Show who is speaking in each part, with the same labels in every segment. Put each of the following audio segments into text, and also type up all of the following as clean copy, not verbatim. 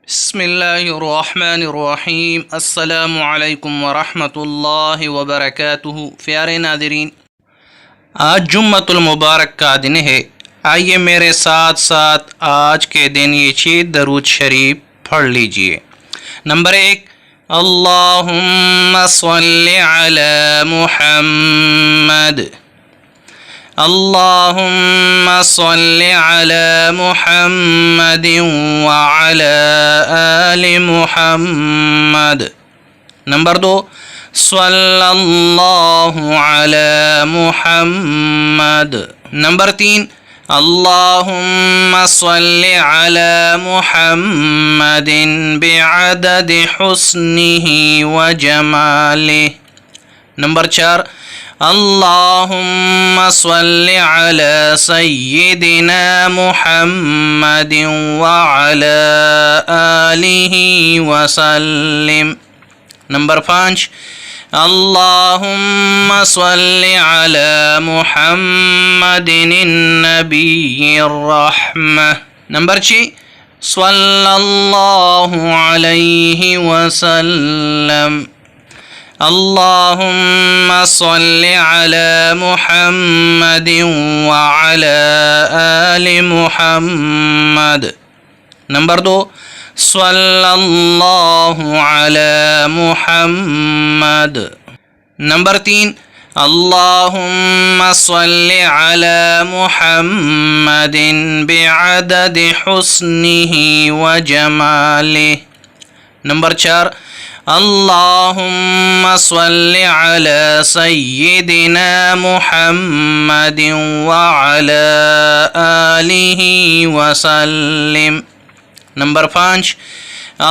Speaker 1: بسم اللہ الرحمن الرحیم۔ السلام علیکم ورحمۃ اللہ وبرکاتہ۔ پیارے ناظرین، آج جمعۃ المبارک کا دن ہے۔ آئیے میرے ساتھ ساتھ آج کے دن یہ 6 درود شریف پڑھ لیجئے۔ نمبر 1، اللہم صلی علی محمد، اللہم صلی علی محمد وعلی آل محمد۔ نمبر 2، صلی اللہ علی محمد۔ نمبر 3، اللہم صلی علی محمد بعدد حسنہ وجمالہ۔ نمبر 4، اللہم صلی علی سیدنا محمد وعلی آلہ وسلم۔ نمبر 5، اللہم صلی علی محمد النبی الرحمہ۔ نمبر 6، صلی اللہ علیہ وسلم۔ اللہم صلی علی محمد وعلی آل محمد۔ نمبر 2، صلی اللہ علی محمد۔ نمبر 3، اللہم صلی علی محمد بعدد حسنہ وجمالہ۔ نمبر 4، اللہم صلی علی سیدنا محمد وعلی آلہ وسلم۔ نمبر 5،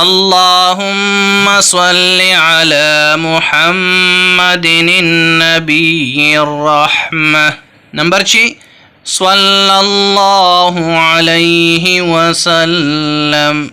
Speaker 1: اللہم صلی علی محمد النبی الرحمہ۔ نمبر 6، صلی اللہ علیہ وسلم۔